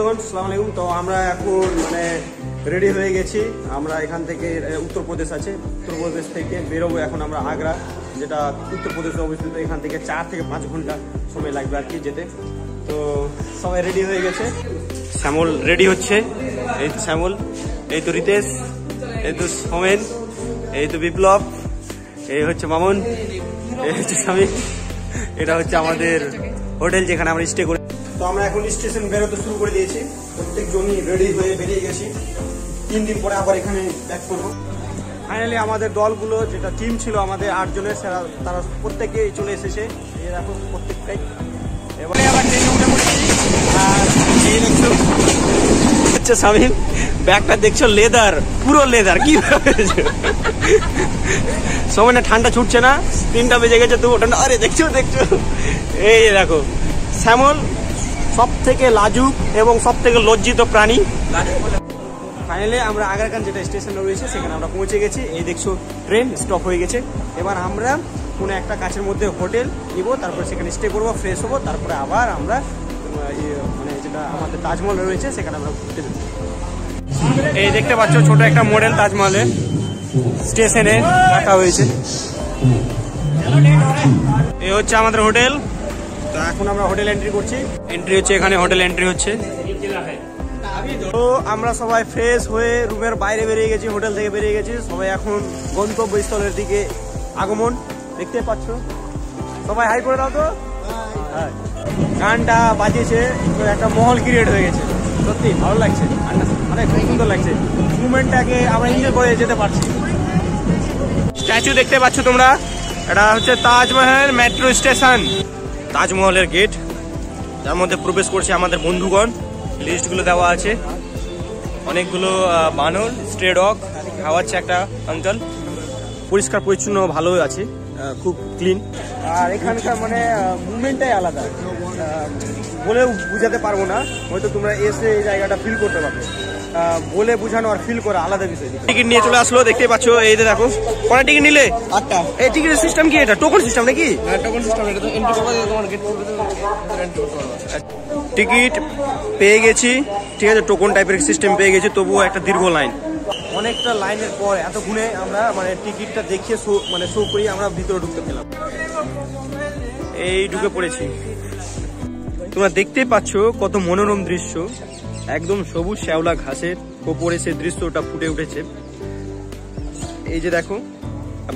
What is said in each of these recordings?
বন্ধুগণ, আসসালামু আলাইকুম। তো আমরা এখন রেডি হয়ে গেছি। আমরা এখান থেকে উত্তরপ্রদেশ আছে, উত্তরপ্রদেশ থেকে বেরোবো এখন আমরা আগ্রা, যেটা উত্তরপ্রদেশে অবস্থিত। এখান থেকে 4 থেকে 5 ঘন্টা সময় লাগবে আর কি যেতে। তো সবাই রেডি হয়ে গেছে। শ্যামল রেডি হচ্ছে, এই তো শ্যামল, এই তো রিতেশ, এই তো সোমেন, এই তো বিপ্লব, এই হচ্ছে মামুন, এই হচ্ছে স্বামী। এটা হচ্ছে আমাদের হোটেল যেখানে আমরা স্টে করি। তো আমরা এখন স্টেশন বেরোতে শুরু করে দিয়েছি, প্রত্যেকজনই রেডি হয়ে বেরিয়ে গেছি। 3 দিন পরে আবার এখানে ব্যাক করবো। ফাইনালি আমাদের দলগুলো, যেটা টিম ছিল আমাদের 8 জনের, তারা প্রত্যেকেই চলে এসেছে। এই দেখো প্রত্যেকটাই। এবারে আবার ট্রেনে উঠে পড়েছি। আর এই দেখছো হচ্ছে শামিম, ব্যাগটা দেখছো লেদার, পুরো লেদার। কি সময় না ঠান্ডা ছুটছে না, 3টা বেজে গেছে তবু ঠান্ডা। আরে দেখছো দেখছো, এই দেখো শ্যামল সব থেকে লাজুক এবং সব থেকে লজ্জিত প্রাণী। ফাইনালি আমরা আগ্রাখান যেটা স্টেশন রয়েছে সেখানে আমরা পৌঁছে গেছি। এই দেখছো ট্রেন স্টপ হয়ে গেছে। এবার আমরা কোনো একটা কাছের মধ্যে হোটেল নিব, তারপরে সেখানে স্টে করবো, ফ্রেশ হবো, তারপরে আবার আমরা যেটা আমাদের তাজমহল রয়েছে সেখানে আমরা ঘুরতে যাবো। এই দেখতে পাচ্ছ ছোট একটা মডেল তাজমহলে স্টেশনে রাখা হয়েছে। এই হচ্ছে আমাদের হোটেল। তো এখন আমরা হোটেল এন্ট্রি করছি। এন্ট্রি হচ্ছে এখানে, হোটেল এন্ট্রি হচ্ছে। তো আমরা সবাই ফ্রেশ হয়ে রুমের বাইরে বেরিয়ে গেছি, হোটেল থেকে বেরিয়ে গেছি। সবাই এখন গন্তব্যস্থলের দিকে আগমন। দেখতে পাচ্ছ, সবাই হাই করে দাও তো। হ্যাঁ, গানটা বাজিয়েছে, একটা মহল ক্রিয়েট হয়ে গেছে। সত্যি ভালো লাগছে, মানে খুব সুন্দর লাগছে। মুভমেন্টটাকে আমরা এনজয় করে যেতে পারছি। স্ট্যাচু দেখতে পাচ্ছ তোমরা, এটা হচ্ছে তাজমহল মেট্রো স্টেশন। তাজমহলের গেট, যার মধ্যে প্রবেশ করছে আমাদের বন্ধুগণ। লিস্টগুলো দেওয়া আছে, অনেকগুলো বানর, স্ট্রে ডগ খাওয়াচ্ছে একটা আঙ্কেল। পরিষ্কার পরিচ্ছন্ন ভালো আছে, খুব ক্লিন। আর এখানকার মুভমেন্টটাই আলাদা, বলেও বুঝাতে পারবো না। হয়তো তোমরা এসে এই জায়গাটা ফিল করতে পারবে। বলে বোঝানো আর ফিল করা আলাদা বিষয়। টিকিট নিয়ে চলে আসলো, দেখতে পাচ্ছ। এই যে দেখো, কটা টিকিট নিলে? 8টা। এই টিকিটের সিস্টেম কি? এটা টোকন সিস্টেম নাকি? Token system. এটা তো এন্ট্রি করবে, তোমার গেট করবে, এন্ট্রি করতে পারবে। টিকিট পেয়ে গেছি, ঠিক আছে, টোকন টাইপের সিস্টেম পেয়ে গেছি। তবুও একটা দীর্ঘ লাইন, অনেকটা লাইনের পর এতক্ষণে আমরা টিকিটটা দেখিয়ে শো করি আমরা ভিতরে ঢুকতে পেলাম। এই ঢুকে পড়েছি। তোমরা দেখতেই পাচ্ছ কত মনোরম দৃশ্য, একদম সবুজ শ্যাওলা ঘাসের ওপরে সেই দৃশ্যটা ফুটে উঠেছে। এই যে দেখো,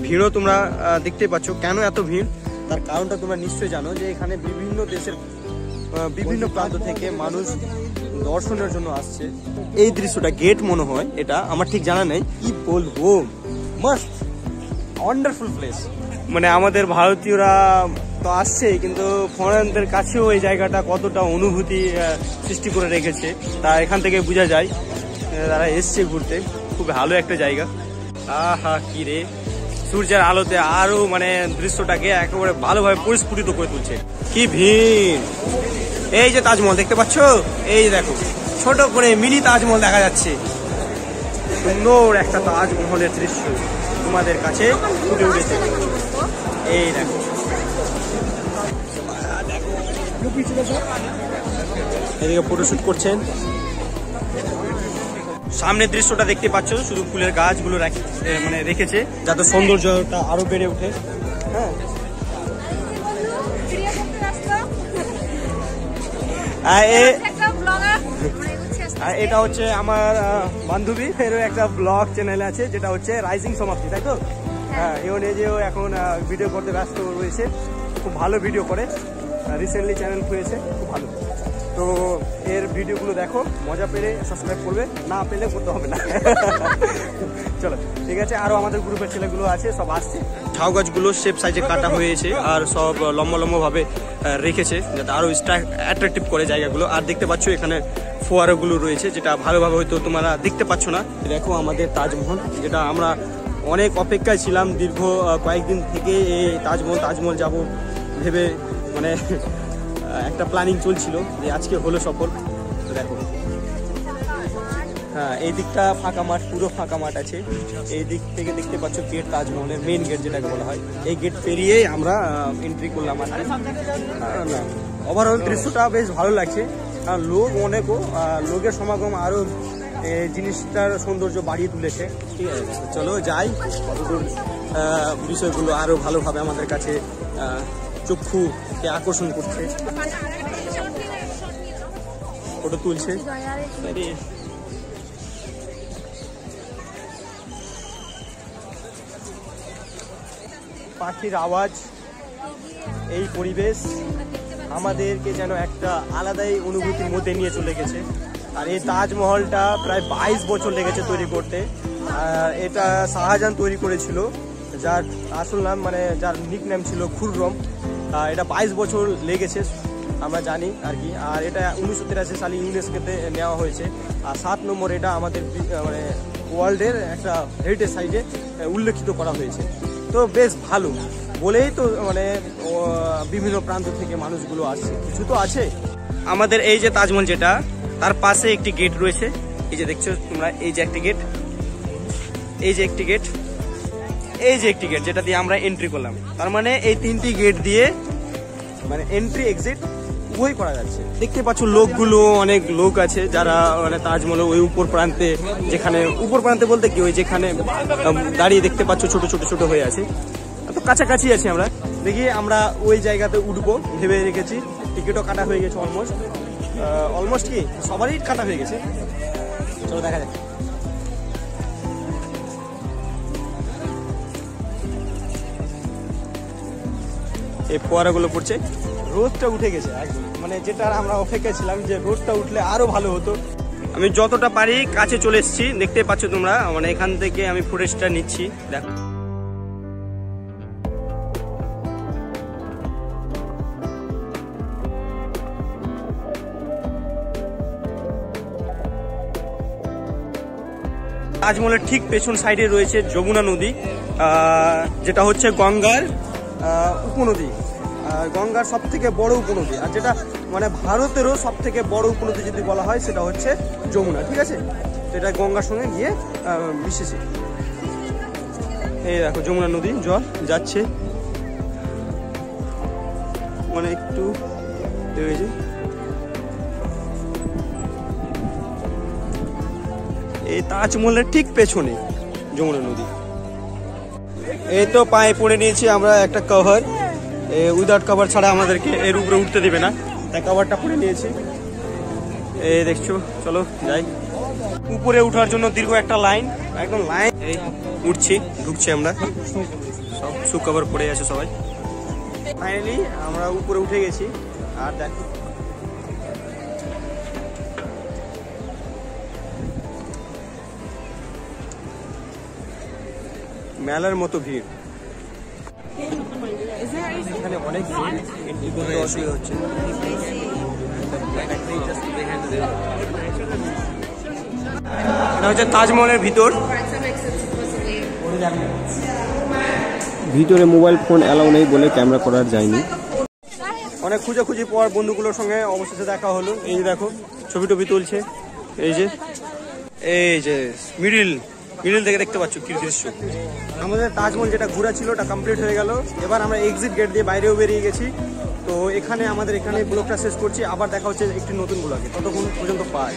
ভিড়ও তোমরা দেখতে পাচ্ছ। কেন এত ভিড় তার কারণটা তোমরা নিশ্চয়ই জানো, যে এখানে বিভিন্ন দেশের বিভিন্ন প্রান্ত থেকে মানুষ দর্শনের জন্য আসছে। এই দৃশ্যটা গেট মনে হয়, এটা আমার ঠিক জানা নেই। কি বলবো, মাস্ট ওয়ান্ডারফুল প্লেস। আমাদের ভারতীয়রা তো আসছে, কিন্তু ফরেনদের কাছেও এই জায়গাটা কতটা অনুভূতি সৃষ্টি করে রেখেছে তা এখান থেকে বোঝা যায়। তারা এসছে ঘুরতে, খুব ভালো একটা জায়গা। আহা কি রে, সূর্যের আলোতে আরো দৃশ্যটাকে একেবারে ভালোভাবে পরিস্ফুটিত করে তুলছে। কি ভিড়! এই যে তাজমহল দেখতে পাচ্ছ, এই দেখো ছোট করে মিনি তাজমহল দেখা যাচ্ছে। সুন্দর একটা তাজমহলের দৃশ্য তোমাদের কাছে ফুটে উঠেছে। এই দেখো, এদিকে ফটোশুট করছেন। সামনের দৃশ্যটা দেখতে পাচ্ছ, শুধু ফুলের গাছগুলো রেখেছে যাতে সৌন্দর্যটা আরো বেড়ে ওঠে। হ্যাঁ, এটা হচ্ছে আমার বান্ধবী, এরও একটা ব্লগ চ্যানেল আছে যেটা হচ্ছে রাইজিং সমাপ্তি, তাই তো? হ্যাঁ, এও নিজেও এখন ভিডিও করতে ব্যস্ত রয়েছে। খুব ভালো ভিডিও করে, রিসেন্টলি চ্যানেল খুলেছে, খুব ভালো। তো এর ভিডিওগুলো দেখো, মজা পেলে সাবস্ক্রাইব করবে, না পেলে করতে হবে না। চলো ঠিক আছে। আরো আমাদের গ্রুপের ছেলেগুলো আছে, সব আসছে। ঝাউ গাছগুলো শেপ সাইজে কাটা হয়েছে আর সব লম্বা লম্বা ভাবে রেখেছে যাতে আরো অ্যাট্রাকটিভ করে জায়গাগুলো। আর দেখতে পাচ্ছ এখানে ফোয়ারাগুলো রয়েছে, যেটা ভালোভাবে হয়তো তোমরা দেখতে পাচ্ছ না। দেখো আমাদের তাজমহল, যেটা আমরা অনেক অপেক্ষায় ছিলাম, দীর্ঘ কয়েকদিন থেকে এই তাজমহল যাব ভেবে একটা প্ল্যানিং চলছিল, যে আজকে হলো সফল। দেখো, হ্যাঁ, এই দিকটা ফাঁকা মাঠ, পুরো ফাঁকা মাঠ আছে। এই দিক থেকে দেখতে পাচ্ছ গেট, তাজমহলের মেইন গেট যেটাকে বলা হয়। এই গেট পেরিয়েই আমরা এন্ট্রি করলাম আর কি। ওভারঅল দৃশ্যটা বেশ ভালো লাগছে। আর লোক অনেকও, লোকের সমাগম আরও জিনিসটার সৌন্দর্য বাড়িয়ে তুলেছে। ঠিক আছে, চলো যাই, কতদূর বিষয়গুলো আরও ভালোভাবে আমাদের কাছে চক্ষুকে আকর্ষণ করছে। ফটো তুলছে, পাখির আওয়াজ, এই পরিবেশ আমাদেরকে যেন একটা আলাদাই অনুভূতির মধ্যে নিয়ে চলে গেছে। আর এই তাজমহলটা প্রায় 22 বছর লেগেছে তৈরি করতে। আর এটা শাহজাহান তৈরি করেছিল, যার আসল নাম মানে যার নিক নেম ছিল খুররম। এটা 22 বছর লেগেছে আমরা জানি আর কি। আর এটা 1983 সালে ইউনেস্কোতে নেওয়া হয়েছে। আর 7 নম্বর এটা আমাদের মানে ওয়ার্ল্ডের একটা হেরিটেজ সাইটে উল্লেখিত করা হয়েছে। তো বেশ ভালো বলেই তো মানে বিভিন্ন প্রান্ত থেকে মানুষগুলো আসছে, কিছু তো আছে। আমাদের এই যে তাজমহল যেটা, তার পাশে একটি গেট রয়েছে, এই যে দেখছো তোমরা, এই যে একটি গেট, এই যে একটি গেট, এই যে একটি গেট যেটা দিয়ে আমরা এন্ট্রি করলাম। তার মানে এই 3টি গেট দিয়ে মানে এন্ট্রি এক্সিট উভয় করা যাচ্ছে। দেখতে পাচ্ছ লোকগুলো, অনেক লোক আছে যারা মানে তাজমহল ওই উপর প্রান্তে, যেখানে উপর প্রান্তে বলতে কি ওই যেখানে দাঁড়িয়ে দেখতে পাচ্ছ ছোট ছোট ছোট হয়ে আছে, তো কাছাকাছি আছি আমরা। দেখি আমরা ওই জায়গাতে উঠবো ভেবে রেখেছি, টিকিটও কাটা হয়ে গেছে অলমোস্ট কি সবারই কাটা হয়ে গেছে। চলো দেখা যাক। এই ফোয়ারাগুলো পড়ছে, রোদটা উঠে গেছে একদম, মানে যেটা আমরা অপেক্ষা ছিলাম যে রোদটা উঠলে আরো ভালো হতো। আমি যতটা পারি কাছে চলে এসেছি, দেখতে পাচ্ছ তোমরা, মানে এখান থেকে আমি ফুটেজটা নিচ্ছি। দেখো তাজমহলের ঠিক পেছন সাইডে রয়েছে যমুনা নদী, যেটা হচ্ছে গঙ্গার উপনদী, গঙ্গার সব থেকে বড় উপনদী। আর যেটা মানে ভারতেরও সব থেকে বড় উপনদী যদি বলা হয় সেটা হচ্ছে যমুনা। ঠিক আছে, সেটা গঙ্গার সঙ্গে গিয়ে মিশেছে। এই দেখো যমুনা নদী জল যাচ্ছে, মানে একটু হয়েছে। এই তাজমহলের ঠিক পেছনে যমুনা নদী। এই তো পায়ে পড়ে নিয়েছি আমরা একটা কভার, উইদাউট কভার ছাড়া আমাদেরকে এর উপরে উঠতে দেবে না, তাই কভারটা পরে নিয়েছি। এই দেখছো, চলো যাই। উপরে উঠার জন্য দীর্ঘ একটা লাইন, একদম লাইন। এই উঠছি, ঢুকছি আমরা, সব শু কভার পরে আছে সবাই। ফাইনালি আমরা উপরে উঠে গেছি। আর দেখো মেলার মতো ভিড়, এখানে অনেক এন্ট্রি করতে অসুবিধা হচ্ছে। এটা হচ্ছে তাজমহলের ভিতর, ভিতরে মোবাইল ফোন অ্যালাউ নেই বলে ক্যামেরা করার যায়নি। অনেক খুঁজাখুঁজি পর বন্ধুগুলোর সঙ্গে অবশেষে দেখা হলো। এই যে দেখো ছবি টবি তুলছে, এই যে মিডিল থেকে দেখতে পাচ্ছ কি দৃশ্য। আমাদের তাজমহল যেটা ঘোরা ছিল ওটা কমপ্লিট হয়ে গেল। এবার আমরা এক্সিট গেট দিয়ে বাইরেও বেরিয়ে গেছি। তো এখানে ব্লগটা শেষ করছি, আবার দেখা হচ্ছে একটি নতুন ব্লগে। ততক্ষণ পর্যন্ত বাই।